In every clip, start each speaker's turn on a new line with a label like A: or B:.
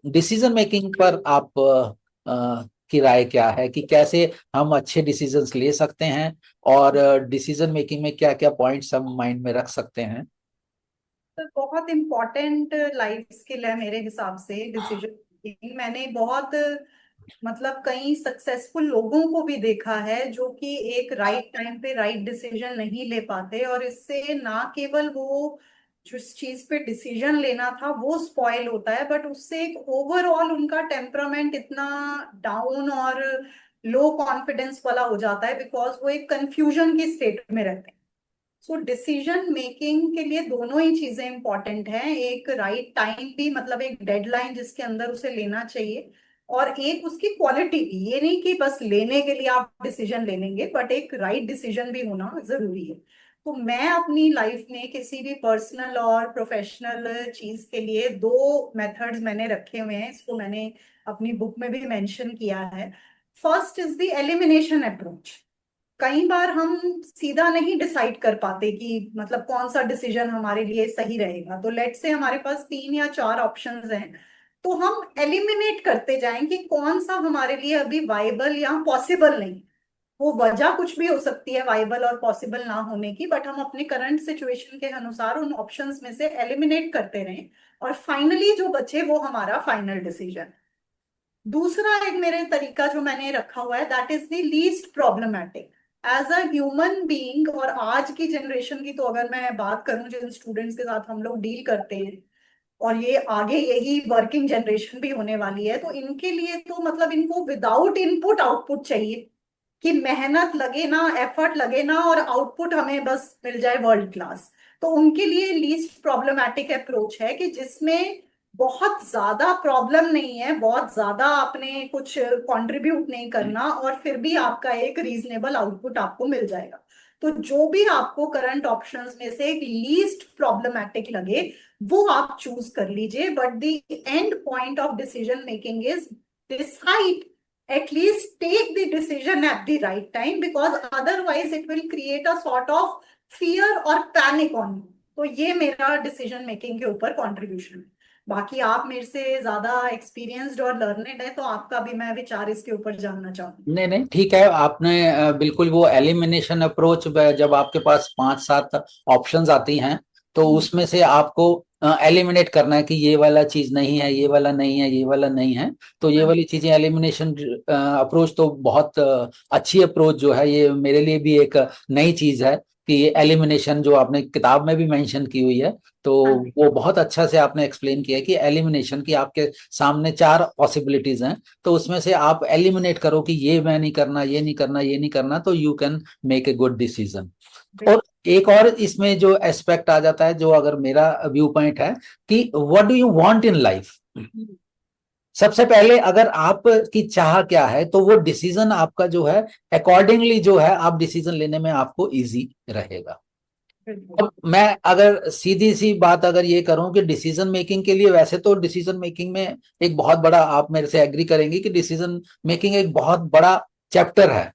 A: Decision making पर आप की राय क्या है कि कैसे हम अच्छे डिसीजंस ले सकते हैं, और डिसीजन मेकिंग में क्या क्या पॉइंट्स हम माइंड में रख सकते हैं?
B: तो बहुत इम्पोर्टेंट लाइफ स्किल है मेरे हिसाब से डिसीजन मेकिंग। मैंने बहुत मतलब कई सक्सेसफुल लोगों को भी देखा है जो कि एक राइट टाइम पे राइट डिसीजन नहीं ले पाते, और इससे ना केवल वो जिस चीज पे डिसीजन लेना था वो स्पॉइल होता है, बट उससे एक ओवरऑल उनका टेम्परामेंट इतना डाउन और लो कॉन्फिडेंस वाला हो जाता है, बिकॉज वो एक कंफ्यूजन की स्टेट में रहते हैं। सो डिसीजन मेकिंग के लिए दोनों ही चीजें इंपॉर्टेंट हैं, एक राइट टाइम भी, मतलब एक डेडलाइन जिसके अंदर उसे लेना चाहिए, और एक उसकी क्वालिटी भी। ये नहीं कि बस लेने के लिए आप डिसीजन ले लेंगे, बट एक राइट डिसीजन भी होना जरूरी है। तो मैं अपनी लाइफ में किसी भी पर्सनल और प्रोफेशनल चीज के लिए दो मेथड्स मैंने रखे हुए हैं, इसको मैंने अपनी बुक में भी मेंशन किया है। First is the elimination approach. कई बार हम सीधा नहीं डिसाइड कर पाते कि मतलब कौन सा डिसीजन हमारे लिए सही रहेगा, तो लेट से हमारे पास 3 या 4 ऑप्शंस हैं, तो हम एलिमिनेट करते जाएं कि कौन सा हमारे लिए अभी वाइबल या पॉसिबल नहीं। वो वजह कुछ भी हो सकती है वाइबल और पॉसिबल ना होने की, बट हम अपने करंट सिचुएशन के अनुसार उन ऑप्शंस में से एलिमिनेट करते रहें, और फाइनली जो बचे वो हमारा फाइनल डिसीजन। दूसरा एक मेरे तरीका जो मैंने रखा हुआ है, that is the least problematic as a human being. और आज की जनरेशन की तो अगर मैं बात करूं, जिन स्टूडेंट्स के साथ हम लोग डील करते हैं, और ये आगे यही वर्किंग जनरेशन भी होने वाली है, तो इनके लिए तो मतलब इनको विदाउट इनपुट आउटपुट चाहिए, कि मेहनत लगे ना, एफर्ट लगे ना, और आउटपुट हमें बस मिल जाए वर्ल्ड क्लास। तो उनके लिए लीस्ट प्रॉब्लमैटिक अप्रोच है कि जिसमें बहुत ज्यादा प्रॉब्लम नहीं है, बहुत ज्यादा आपने कुछ कंट्रीब्यूट नहीं करना, और फिर भी आपका एक रीजनेबल आउटपुट आपको मिल जाएगा। तो जो भी आपको करंट ऑप्शंस में से एक लीस्ट प्रॉब्लमैटिक लगे वो आप चूज कर लीजिए, but the end point of decision making is decide, at least take the decision at the right time, because otherwise it will create a sort of fear or panic on you। तो ये मेरा decision making के ऊपर contribution है। बाकी आप मेरे से ज्यादा एक्सपीरियंस्ड और लर्नेड है, तो आपका भी मैं विचार इसके ऊपर जानना चाहूंगी।
A: नहीं नहीं, ठीक है। आपने बिल्कुल वो एलिमिनेशन अप्रोच, जब आपके पास 5-7 ऑप्शंस आती हैं तो
B: हम्म।
A: उसमें से आपको एलिमिनेट करना है कि ये वाला चीज नहीं है, ये वाला नहीं है, ये वाला नहीं है। तो ये
B: हाँ।
A: वाली चीजें, एलिमिनेशन अप्रोच तो बहुत अच्छी अप्रोच जो है, ये मेरे लिए भी एक नई चीज है कि ये एलिमिनेशन जो आपने किताब में भी मेंशन की हुई है। तो
B: हाँ।
A: वो बहुत अच्छा से आपने एक्सप्लेन किया कि एलिमिनेशन की आपके सामने 4 पॉसिबिलिटीज हैं, तो उसमें से आप एलिमिनेट करो कि ये मैं नहीं करना, ये नहीं करना, ये नहीं करना, तो you can make a good decision. और एक और इसमें जो एस्पेक्ट आ जाता है, जो अगर मेरा व्यू पॉइंट है कि what do you want in life.
B: बिल्कुल।
A: सबसे पहले अगर आप की चाह क्या है, तो वो डिसीजन आपका जो है अकॉर्डिंगली जो है, आप डिसीजन लेने में आपको इजी रहेगा।
B: बिल्कुल।
A: अब मैं अगर सीधी सी बात अगर ये करूं कि डिसीजन मेकिंग के लिए, वैसे तो डिसीजन मेकिंग में एक बहुत बड़ा, आप मेरे से एग्री करेंगे कि डिसीजन मेकिंग एक बहुत बड़ा चैप्टर है।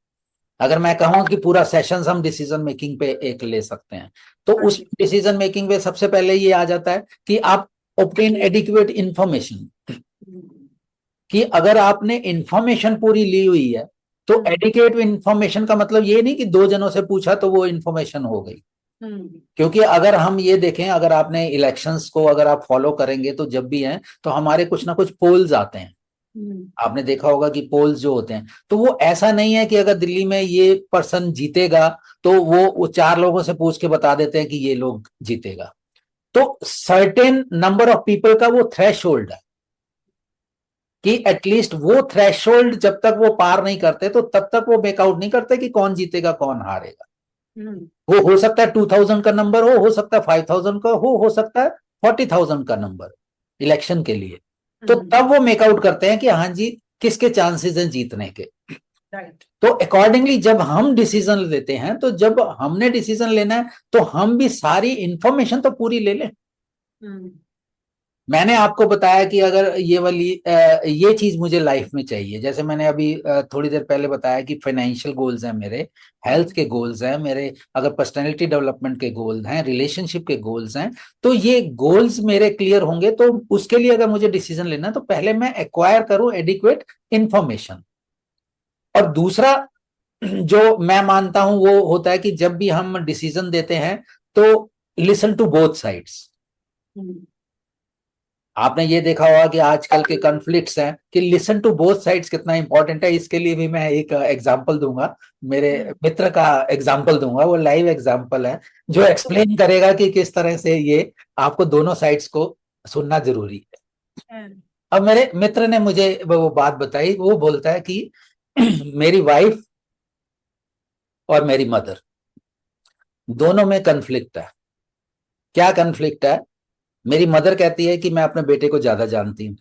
A: अगर मैं कहूं कि पूरा सेशन हम डिसीजन मेकिंग पे एक ले सकते हैं, तो
B: हाँ
A: उस
B: जी।
A: डिसीजन मेकिंग पे सबसे पहले ये आ जाता है कि आप ऑब्टेन एडिक्वेट इंफॉर्मेशन।
B: हम्म।
A: कि अगर आपने इंफॉर्मेशन पूरी ली हुई है, तो
B: हम्म।
A: एडिकेट इंफॉर्मेशन का मतलब ये नहीं कि 2 जनों से पूछा तो वो इंफॉर्मेशन हो गई।
B: हम्म।
A: क्योंकि अगर हम ये देखें, अगर आपने इलेक्शंस को अगर आप फॉलो करेंगे, तो जब भी हैं तो हमारे कुछ ना कुछ पोल्स आते हैं।
B: हम्म।
A: आपने देखा होगा कि पोल्स जो होते हैं, तो वो ऐसा नहीं है कि अगर दिल्ली में ये पर्सन जीतेगा तो वो 4 लोगों से पूछ के बता देते हैं कि ये लोग जीतेगा। तो सर्टेन नंबर ऑफ पीपल का वो थ्रेश होल्ड है कि एटलीस्ट वो थ्रेशोल्ड जब तक वो पार नहीं करते, तो तब तक वो मेकआउट नहीं करते कि कौन जीतेगा कौन हारेगा।
B: हम्म।
A: वो हो सकता है 2000 का नंबर हो सकता है 5000 का हो सकता है 40,000 का नंबर इलेक्शन के लिए। तो
B: हम्म।
A: तब वो मेकआउट करते हैं कि हाँ जी, किसके चांसेस हैं जीतने के।
B: राइट।
A: तो अकॉर्डिंगली जब हम डिसीजन लेते हैं, तो जब हमने डिसीजन लेना है, तो हम भी सारी इंफॉर्मेशन तो पूरी ले लें।
B: हम्म।
A: मैंने आपको बताया कि अगर ये वाली ये चीज मुझे लाइफ में चाहिए, जैसे मैंने अभी थोड़ी देर पहले बताया कि फाइनेंशियल गोल्स हैं मेरे, हेल्थ के गोल्स हैं मेरे, अगर पर्सनैलिटी डेवलपमेंट के गोल्स हैं, रिलेशनशिप के गोल्स हैं, तो ये गोल्स मेरे क्लियर होंगे, तो उसके लिए अगर मुझे डिसीजन लेना है तो पहले मैं एक्वायर करूं एडिक्वेट इंफॉर्मेशन। और दूसरा जो मैं मानता हूं वो होता है कि जब भी हम डिसीजन देते हैं तो लिसन टू बोथ साइड्स। आपने ये देखा होगा कि आजकल के कॉन्फ्लिक्ट्स हैं कि लिसन टू बोथ साइड्स कितना इंपॉर्टेंट है। इसके लिए भी मैं एक एग्जांपल दूंगा, मेरे मित्र का एग्जांपल दूंगा, वो लाइव एग्जांपल है जो एक्सप्लेन करेगा कि किस तरह से ये आपको दोनों साइड्स को सुनना जरूरी है। अब मेरे मित्र ने मुझे वो बात बताई, वो बोलता है कि मेरी वाइफ और मेरी मदर दोनों में कन्फ्लिक्ट है। क्या कन्फ्लिक्ट है? मेरी मदर कहती है कि मैं अपने बेटे को ज्यादा जानती हूँ,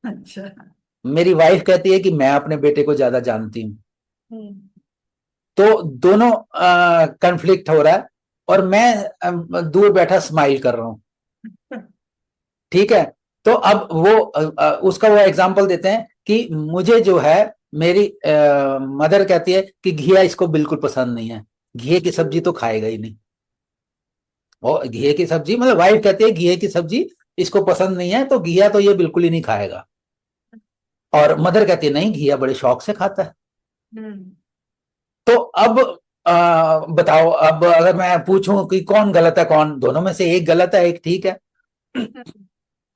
B: अच्छा।
A: मेरी वाइफ कहती है कि मैं अपने बेटे को ज्यादा जानती हूँ। तो दोनों कन्फ्लिक्ट हो रहा है और मैं दूर बैठा स्माइल कर रहा हूं। ठीक है, तो अब वो उसका वो एग्जांपल देते हैं कि मुझे जो है मेरी मदर कहती है कि घिया इसको बिल्कुल पसंद नहीं है, घिये की सब्जी तो खाएगा ही नहीं। और घिये की सब्जी मतलब वाइफ कहती है घिये की सब्जी इसको पसंद नहीं है तो घिया तो ये बिल्कुल ही नहीं खाएगा, और मदर कहती है नहीं घिया बड़े शौक से खाता है। तो अब बताओ, अब अगर मैं पूछूं कि कौन गलत है, कौन दोनों में से एक गलत है एक ठीक है,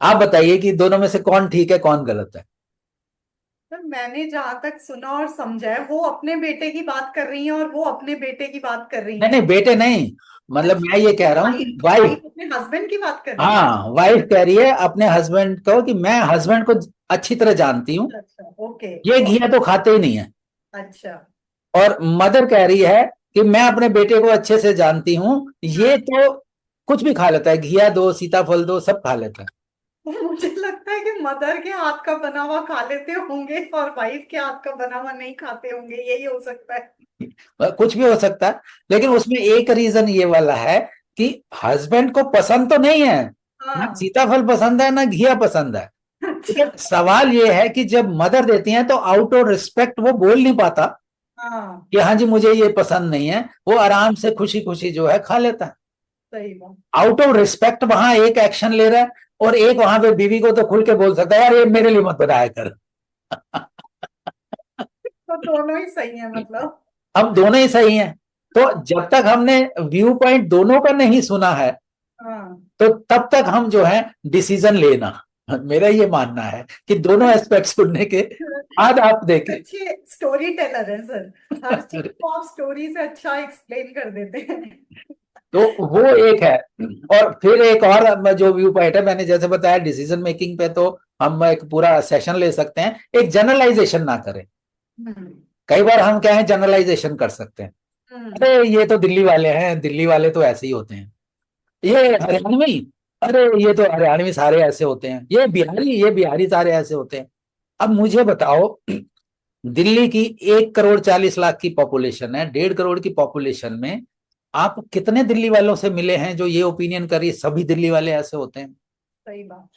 A: आप बताइए कि दोनों में से कौन ठीक है कौन गलत है?
B: तो मैंने जहां तक सुना और समझा है, वो अपने बेटे की बात कर रही हैं और वो अपने बेटे की बात कर रही
A: नहीं
B: हैं।
A: नहीं बेटे नहीं, मतलब
B: अच्छा।
A: मैं ये कह रहा हूं कि
B: वाइफ
A: वाइफ,
B: वाइफ अपने हस्बैंड की बात कर रही है।
A: हाँ वाइफ कह रही है अपने हस्बैंड को कि मैं हस्बैंड को अच्छी तरह जानती हूँ,
B: अच्छा, ओके।
A: ये घिया तो खाते ही नहीं है।
B: अच्छा।
A: और मदर कह रही है कि मैं अपने बेटे को अच्छे से जानती हूँ, ये
B: हाँ।
A: तो कुछ भी खा लेता है, घिया दो सीताफल दो सब खा लेता है।
B: मुझे लगता है कि मदर के हाथ का बना हुआ खा लेते होंगे और वाइफ के हाथ का बना हुआ नहीं खाते होंगे, यही हो सकता है।
A: कुछ भी हो सकता है, लेकिन
B: हाँ।
A: उसमें एक रीजन ये वाला है कि हस्बैंड को पसंद तो नहीं है, ना
B: हाँ।
A: सीताफल पसंद है ना घिया पसंद है,
B: अच्छा।
A: लेकिन सवाल ये है कि जब मदर देती हैं तो आउट ऑफ रिस्पेक्ट वो बोल नहीं पाता
B: हाँ।
A: कि हाँ जी मुझे ये पसंद नहीं है, वो आराम से खुशी खुशी जो है खा लेता है।
B: सही बात।
A: आउट ऑफ रिस्पेक्ट वहां एक एक्शन ले रहा है, और एक वहां पे बीवी को तो खुल के बोल सकता है यार ये मेरे लिए मत बनाया कर।
B: तो दोनों ही सही है मतलब।
A: हम दोनों ही सही हैं। तो जब तक हमने व्यू पॉइंट दोनों का नहीं सुना है
B: हाँ।
A: तो तब तक हम जो है डिसीजन लेना, मेरा ये मानना है कि दोनों एस्पेक्ट सुनने के बाद आप देखें।
B: अच्छे स्टोरी टेलर है सर। हर चीज को आप स्टोरी से अच्छा एक्सप्लेन कर देते हैं।
A: तो वो एक है। और फिर एक और जो व्यू पॉइंट है, मैंने जैसे बताया डिसीजन मेकिंग पे तो हम एक पूरा सेशन ले सकते हैं, एक जनरलाइजेशन ना करें।
B: हम्म।
A: कई बार हम क्या है जनरलाइजेशन कर सकते हैं,
B: हम्म।
A: अरे ये तो दिल्ली वाले हैं, दिल्ली वाले तो ऐसे ही होते हैं, ये हरियाणवी, अरे ये तो हरियाणवी सारे ऐसे होते हैं, ये बिहारी सारे ऐसे होते हैं। अब मुझे बताओ, दिल्ली की 1,40,00,000 की पॉपुलेशन है, 1.5 करोड़ की पॉपुलेशन में आप कितने दिल्ली वालों से मिले हैं जो ये ओपिनियन करिए सभी दिल्ली वाले ऐसे होते हैं?
B: सही बात।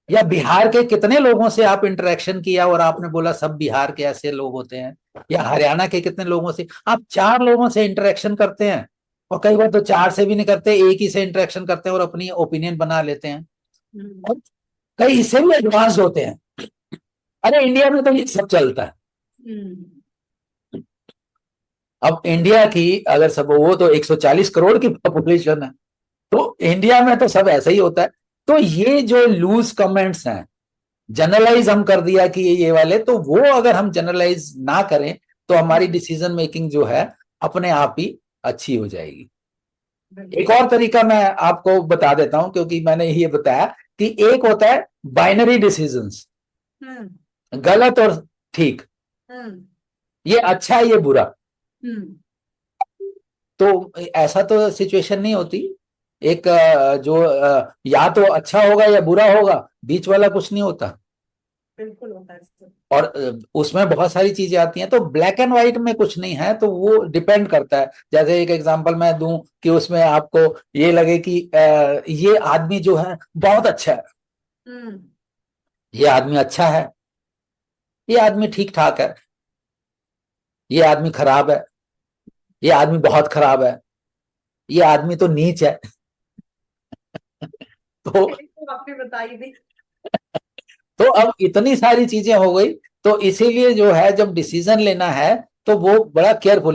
A: या बिहार के कितने लोगों से आप इंटरेक्शन किया और आपने बोला सब बिहार के ऐसे लोग होते हैं? या हरियाणा के कितने लोगों से आप 4 लोगों से इंटरेक्शन करते हैं, और कई बार तो 4 से भी नहीं करते, एक ही से इंटरेक्शन करते हैं और अपनी ओपिनियन बना लेते हैं, और कई इससे भी एडवांस होते हैं। अरे इंडिया में तो ये सब चलता है।
B: हम्म।
A: अब इंडिया की अगर सब, वो तो 140 करोड़ की पॉपुलेशन है, तो इंडिया में तो सब ऐसा ही होता है। तो ये जो लूज कमेंट्स हैं, जनरलाइज हम कर दिया कि ये वाले, तो वो अगर हम जनरलाइज ना करें तो हमारी डिसीजन मेकिंग जो है अपने आप ही अच्छी हो जाएगी। एक
B: बिल्कुल।
A: और तरीका मैं आपको बता देता हूं, क्योंकि मैंने ये बताया कि एक होता है बाइनरी डिसीजंस,
B: हम्म।
A: गलत और ठीक,
B: हम्म।
A: ये अच्छा है ये बुरा।
B: हम्म।
A: तो ऐसा तो सिचुएशन नहीं होती, एक जो या तो अच्छा होगा या बुरा होगा, बीच वाला कुछ नहीं होता।
B: बिल्कुल होता है सर।
A: और उसमें बहुत सारी चीजें आती हैं, तो ब्लैक एंड व्हाइट में कुछ नहीं है, तो वो डिपेंड करता है। जैसे एक एग्जांपल मैं दूं कि उसमें आपको ये लगे कि ये आदमी जो है बहुत अच्छा है,
B: हम्म।
A: ये आदमी अच्छा है, ये आदमी ठीक ठाक है, ये आदमी खराब है, ये आदमी बहुत खराब है, ये आदमी तो नीच है। तो
B: ये तो आपने बताई दी।
A: तो अब इतनी सारी चीजें हो गई, तो इसीलिए जो है जब डिसीजन लेना है तो वो बड़ा केयरफुली